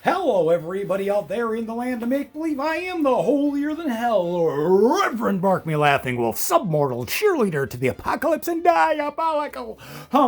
Hello, everybody out there in the land of make-believe. I am the holier-than-hell Reverend Bark Me Laughing Wolf, submortal cheerleader to the apocalypse and diabolical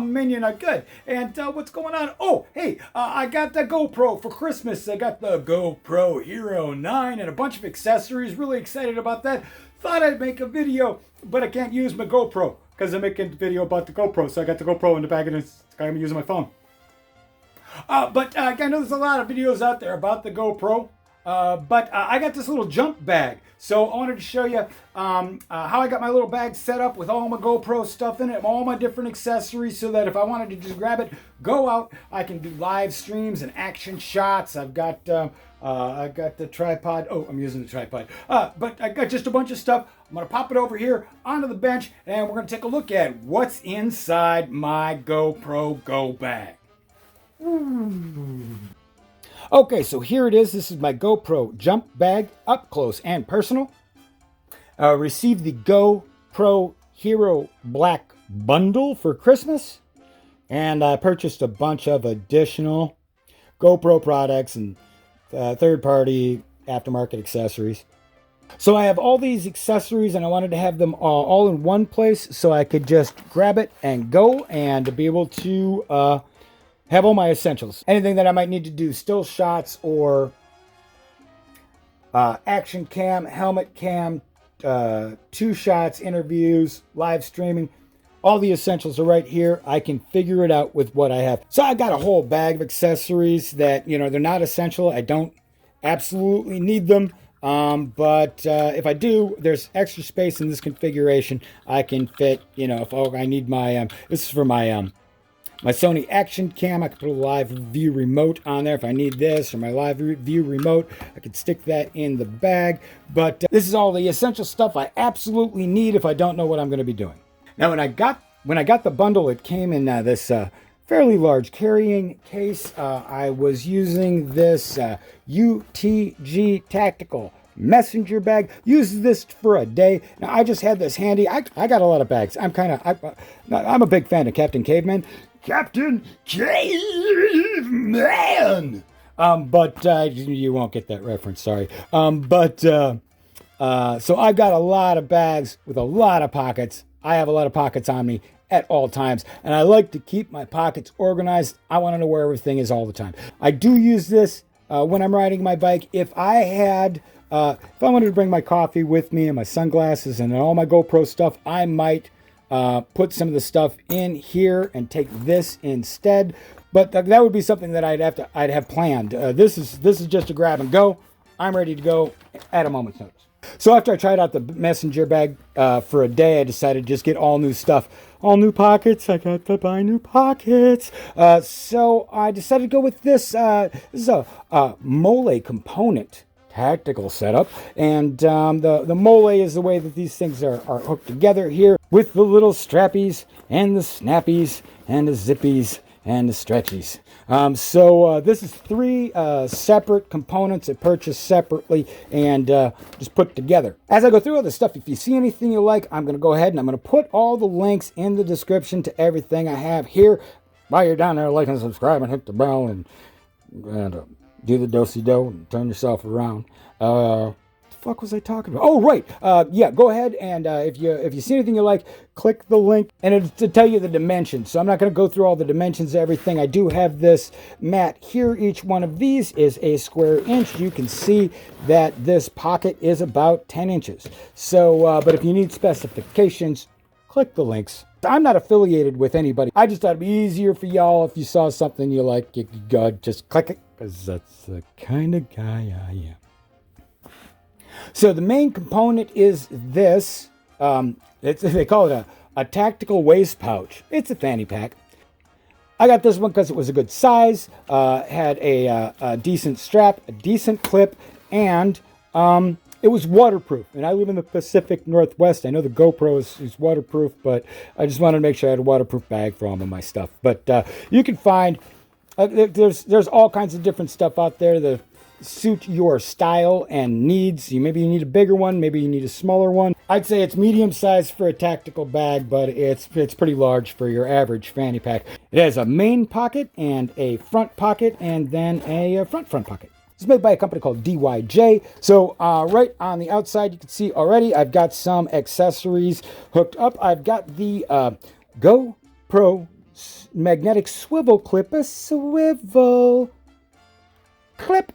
minion of good. And what's going on? Oh, hey, I got the GoPro for Christmas. I got the GoPro Hero9 and a bunch of accessories. Really excited about that. Thought I'd make a video, but I can't use my GoPro because I'm making a video about the GoPro. So I got the GoPro in the bag and I'm using my phone. But I know there's a lot of videos out there about the GoPro, but I got this little jump bag. So I wanted to show you how I got my little bag set up with all my GoPro stuff in it, all my different accessories, so that if I wanted to just grab it, go out, I can do live streams and action shots. I've got I got the tripod. Oh, I'm using the tripod. But I got just a bunch of stuff. I'm going to pop it over here onto the bench, and we're going to take a look at what's inside my GoPro Go bag. Okay, so here it is. This is my GoPro jump bag, up close and personal. Received the GoPro Hero Black bundle for Christmas, and I purchased a bunch of additional GoPro products and third-party aftermarket accessories. So I have all these accessories, and I wanted to have them all in one place so I could just grab it and go and to be able to have all my essentials. Anything that I might need to do, still shots or action cam, helmet cam, two shots, interviews, live streaming. All the essentials are right here. I can figure it out with what I have. So I got a whole bag of accessories that, you know, they're not essential. I don't absolutely need them. But if I do, there's extra space in this configuration. I can fit, you know, if I need my, this is for my Sony action cam. I can put a live view remote on there if I need this, or my live view remote. I could stick that in the bag. But this is all the essential stuff I absolutely need if I don't know what I'm going to be doing. Now, when I got the bundle, it came in this fairly large carrying case. I was using this UTG Tactical messenger bag. Used this for a day. Now I just had this handy. I got a lot of bags. I'm a big fan of Captain Caveman. Captain Caveman. But you won't get that reference. Sorry. So I've got a lot of bags with a lot of pockets. I have a lot of pockets on me at all times, and I like to keep my pockets organized. I want to know where everything is all the time. I do use this when I'm riding my bike. If I wanted to bring my coffee with me and my sunglasses and all my GoPro stuff, I might put some of the stuff in here and take this instead. But that would be something that I'd have planned. This is just a grab and go. I'm ready to go at a moment's notice. So after I tried out the messenger bag for a day, I decided to just get all new stuff. All new pockets. I got to buy new pockets. So I decided to go with this. This is a Mole component tactical setup. And the Mole is the way that these things are hooked together here with the little strappies and the snappies and the zippies and the stretchies. So this is three separate components I purchased separately and just put together. As I go through all this stuff, if you see anything you like, I'm going to go ahead and I'm going to put all the links in the description to everything I have here. While you're down there, like and subscribe and hit the bell and do the do-si-do and turn yourself around. What the fuck was I talking about? Oh, right. Yeah, go ahead and if you see anything you like, click the link and it'll to tell you the dimensions. So I'm not going to go through all the dimensions of everything. I do have this mat here. Each one of these is a square inch. You can see that this pocket is about 10 inches. So, but if you need specifications, click the links. I'm not affiliated with anybody. I just thought it'd be easier for y'all if you saw something you like, you could go just click it, because that's the kind of guy I am. So the main component is this. They call it a tactical waist pouch. It's a fanny pack. I got this one because it was a good size, had a decent strap, a decent clip, and it was waterproof. And I live in the Pacific Northwest. I know the GoPro is waterproof, but I just wanted to make sure I had a waterproof bag for all of my stuff. But you can find, there's all kinds of different stuff out there. suit your style and needs. Maybe you need a bigger one, maybe you need a smaller one. I'd say it's medium size for a tactical bag, but it's pretty large for your average fanny pack. It has a main pocket and a front pocket and then a front pocket. It's made by a company called DYJ. So right on the outside, you can see already I've got some accessories hooked up. I've got the GoPro magnetic swivel clip, a swivel clip.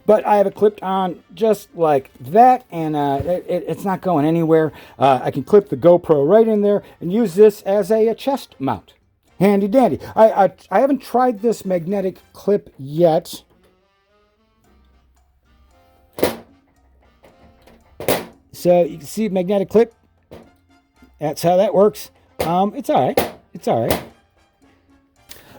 But I have it clipped on just like that, and it's not going anywhere. I can clip the GoPro right in there and use this as a chest mount. Handy dandy. I haven't tried this magnetic clip yet. So you can see magnetic clip. That's how that works. It's all right. It's all right.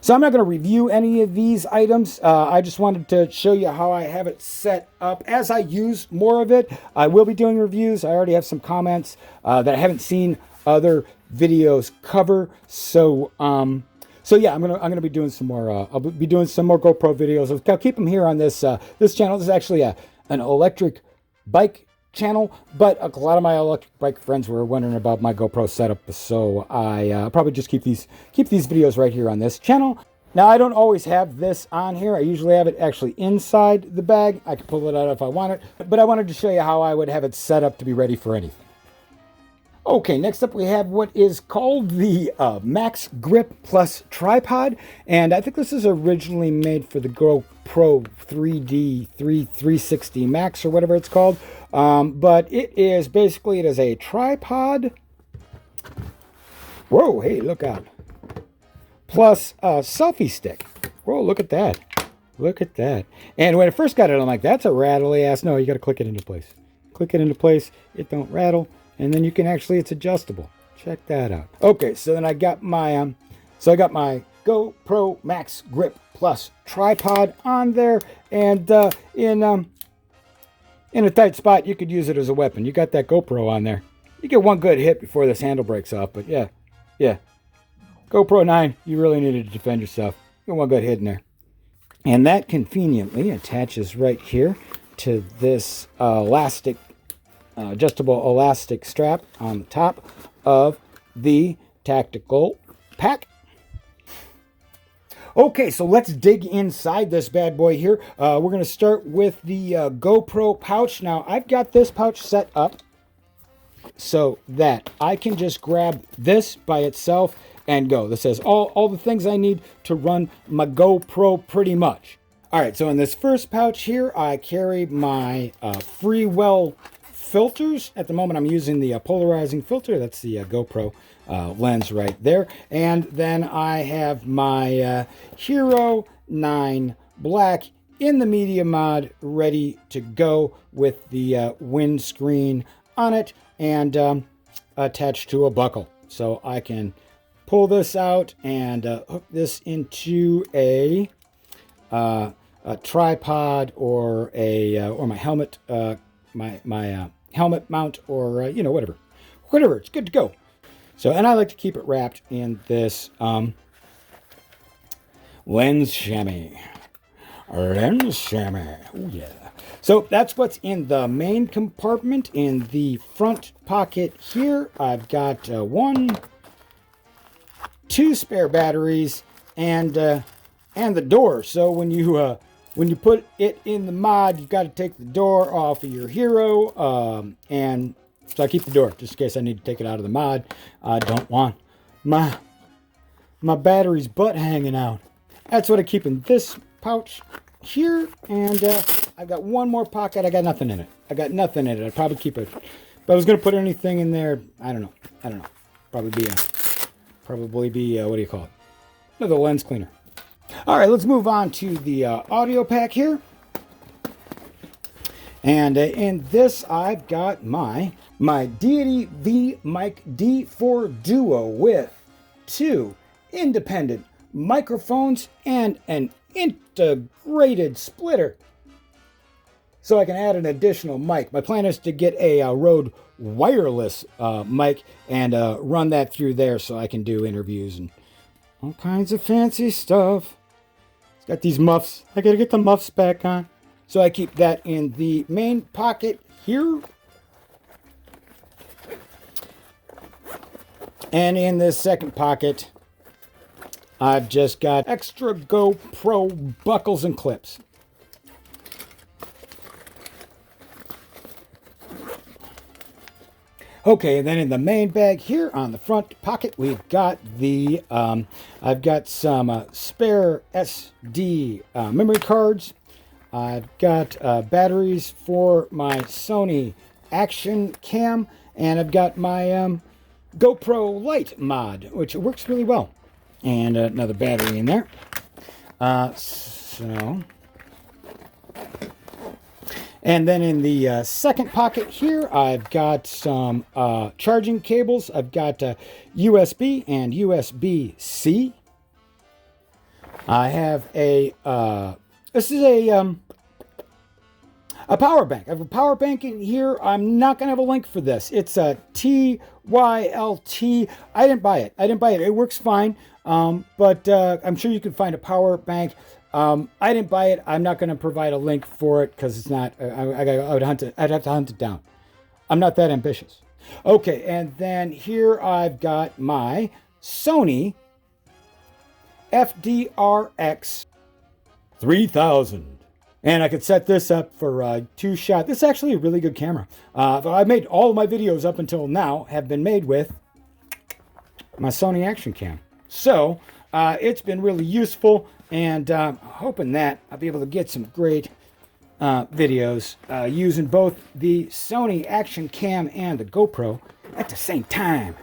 So I'm not going to review any of these items. I just wanted to show you how I have it set up. As I use more of it, I will be doing reviews. I already have some comments that I haven't seen other videos cover. So yeah, I'm gonna be doing some more. I'll be doing some more GoPro videos. I'll keep them here on this this channel. This is actually an electric bike channel, but a lot of my electric bike friends were wondering about my GoPro setup, so I probably just keep these videos right here on this channel. Now, I don't always have this on here. I usually have it actually inside the bag. I can pull it out if I want it, but I wanted to show you how I would have it set up to be ready for anything. Okay, next up we have what is called the Max Grip Plus Tripod, and I think this is originally made for the GoPro 360 Max or whatever it's called, but it is a tripod. Whoa, hey, look out. Plus a selfie stick. Whoa, look at that. Look at that. And when I first got it, I'm like, that's a rattly ass. No, you got to click it into place. Click it into place. It don't rattle. And then you can actually, it's adjustable. Check that out. Okay, so then I got my, GoPro Max Grip Plus tripod on there, and in a tight spot, you could use it as a weapon. You got that GoPro on there. You get one good hit before this handle breaks off, but yeah. GoPro 9, you really needed to defend yourself. Get one good hit in there. And that conveniently attaches right here to this adjustable elastic strap on the top of the tactical pack. Okay, so let's dig inside this bad boy here. We're going to start with the GoPro pouch. Now, I've got this pouch set up so that I can just grab this by itself and go. This says all the things I need to run my GoPro pretty much. All right, so in this first pouch here, I carry my Freewell filters. At the moment, I'm using the polarizing filter. That's the GoPro lens right there. And then I have my Hero9 Black in the Media Mod ready to go with the windscreen on it and attached to a buckle. So I can pull this out and hook this into a tripod or my helmet, my helmet mount, or whatever. It's good to go. So, and I like to keep it wrapped in this lens chamois. Oh yeah. So that's what's in the main compartment. In the front pocket here, I've got 2 spare batteries and the door. So when you put it in the mod, you've got to take the door off of your Hero, and so I keep the door just in case I need to take it out of the mod. I don't want my battery's butt hanging out. That's what I keep in this pouch here, and I've got one more pocket. I got nothing in it. I'd probably keep it. If I was going to put anything in there, I don't know. Probably be what do you call it? Another lens cleaner. All right, let's move on to the audio pack here. And in this, I've got my Deity V-Mic D4 Duo with 2 independent microphones and an integrated splitter. So I can add an additional mic. My plan is to get a Rode wireless mic and run that through there so I can do interviews and all kinds of fancy stuff. It's got these muffs. I gotta get the muffs back on. So I keep that in the main pocket here. And in this second pocket, I've just got extra GoPro buckles and clips. Okay, and then in the main bag here on the front pocket, we've got the, I've got some spare SD memory cards. I've got batteries for my Sony Action Cam, and I've got my GoPro Light Mod, which works really well. And another battery in there. And then in the second pocket here, I've got some charging cables. I've got USB and USB-C. I have a, this is a power bank. I have a power bank in here. I'm not going to have a link for this. It's a TYLT. I didn't buy it. It works fine. But I'm sure you can find a power bank. I didn't buy it. I'm not going to provide a link for it because it's not, I'd have to hunt it down. I'm not that ambitious. Okay, and then here I've got my Sony FDRX 3000. And I could set this up for 2 shot. This is actually a really good camera. I made all of my videos up until now have been made with my Sony Action Cam. So it's been really useful, and hoping that I'll be able to get some great videos using both the Sony Action Cam and the GoPro at the same time.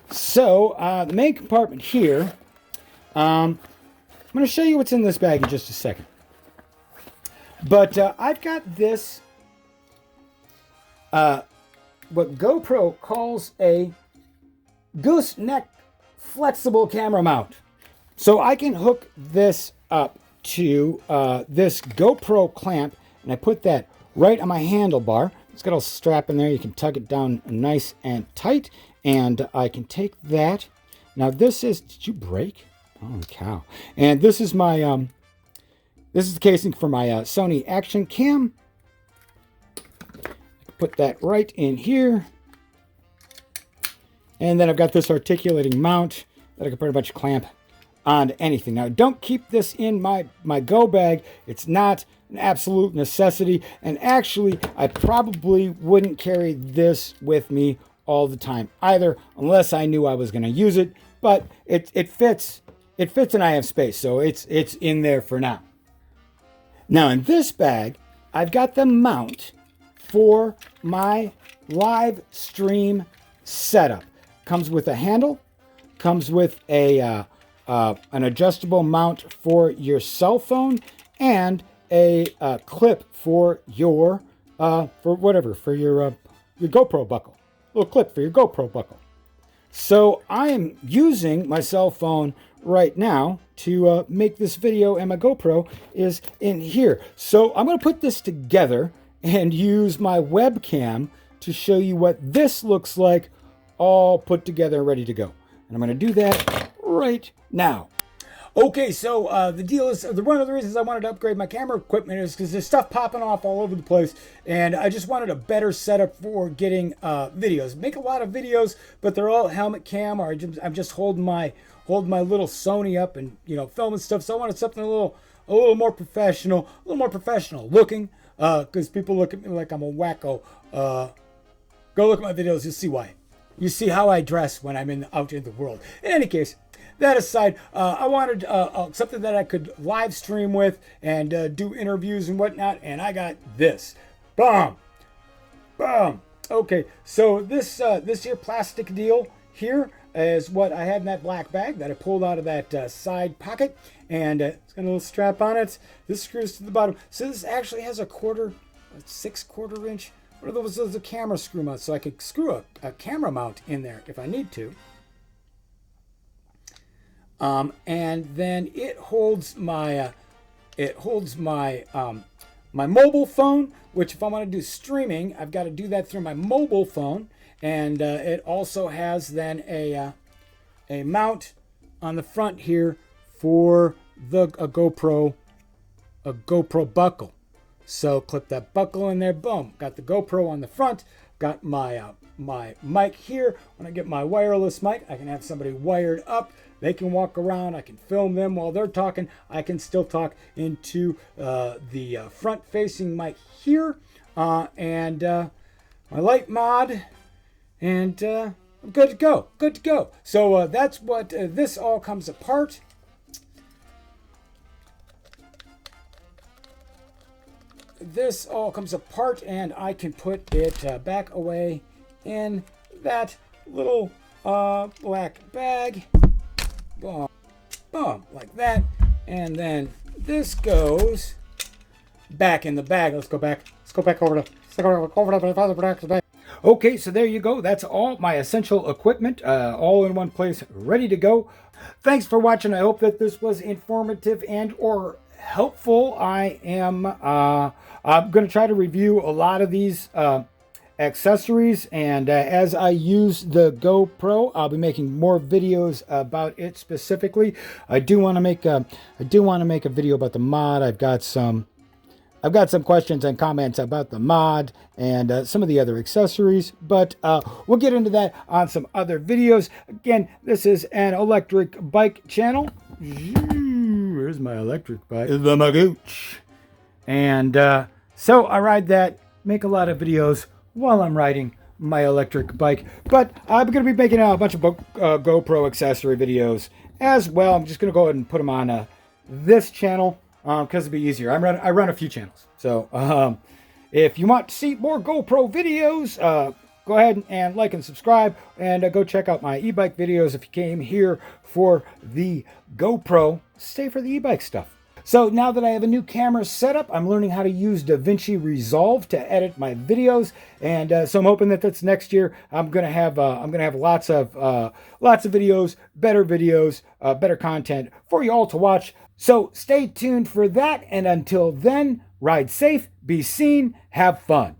So the main compartment here, I'm going to show you what's in this bag in just a second. But I've got this, what GoPro calls a Gooseneck flexible camera mount. So I can hook this up to this GoPro clamp, and I put that right on my handlebar. It's got a strap in there. You can tug it down nice and tight, and I can take that. Now this is, did you break? Holy cow. And this is my, this is the casing for my Sony Action Cam. Put that right in here. And then I've got this articulating mount that I can pretty much clamp onto anything. Now, don't keep this in my go bag. It's not an absolute necessity. And actually, I probably wouldn't carry this with me all the time either, unless I knew I was going to use it. But it fits. It fits and I have space, so it's in there for now. Now in this bag, I've got the mount for my live stream setup. Comes with a handle, comes with a an adjustable mount for your cell phone, and a clip for your for your GoPro buckle. A little clip for your GoPro buckle. So I'm using my cell phone right now to make this video, and my GoPro is in here. So I'm going to put this together and use my webcam to show you what this looks like all put together and ready to go. And I'm going to do that right now. Okay, so the deal is, one of the reasons I wanted to upgrade my camera equipment is because there's stuff popping off all over the place, and I just wanted a better setup for getting videos. Make a lot of videos, but they're all helmet cam, or I'm just holding my little Sony up and filming stuff. So I wanted something a little more professional, looking, because people look at me like I'm a wacko. Go look at my videos, you'll see why. You see how I dress when I'm out in the world. In any case, that aside, I wanted something that I could live stream with and do interviews and whatnot, and I got this. Boom! Boom! Okay, so this here plastic deal here is what I had in that black bag that I pulled out of that side pocket, and it's got a little strap on it. This screws to the bottom. So this actually has a 6/4 inch. What are those? Those are camera screw mounts, so I could screw a camera mount in there if I need to. And then it holds my my mobile phone, which if I want to do streaming, I've got to do that through my mobile phone. And it also has then a mount on the front here for a GoPro buckle. So clip that buckle in there, boom. Got the GoPro on the front, got my my mic here. When I get my wireless mic, I can have somebody wired up. They can walk around. I can film them while they're talking. I can still talk into the front-facing mic here, and my light mod, and I'm good to go. Good to go. So that's what this all comes apart. This all comes apart, and I can put it back away in that little black bag. Boom, boom, like that. And then this goes back in the bag. Let's go back over to the bag. Okay, so there you go. That's all my essential equipment, all in one place, ready to go. Thanks for watching. I hope that this was informative and or helpful. I'm going to try to review a lot of these accessories, and as I use the GoPro, I'll be making more videos about it specifically. I do want to make a video about the mod. I've got some questions and comments about the mod and some of the other accessories, but we'll get into that on some other videos. Again, this is an electric bike channel. Where's my electric bike? The Magooch. And so I ride that, make a lot of videos while I'm riding my electric bike. But I'm going to be making a bunch of GoPro accessory videos as well. I'm just going to go ahead and put them on this channel because it'll be easier. I run a few channels. So if you want to see more GoPro videos, go ahead and like and subscribe, and go check out my e-bike videos. If you came here for the GoPro, stay for the e-bike stuff. So now that I have a new camera set up, I'm learning how to use DaVinci Resolve to edit my videos, and so I'm hoping that that's next year. I'm gonna have lots of videos, better content for you all to watch. So stay tuned for that, and until then, ride safe, be seen, have fun.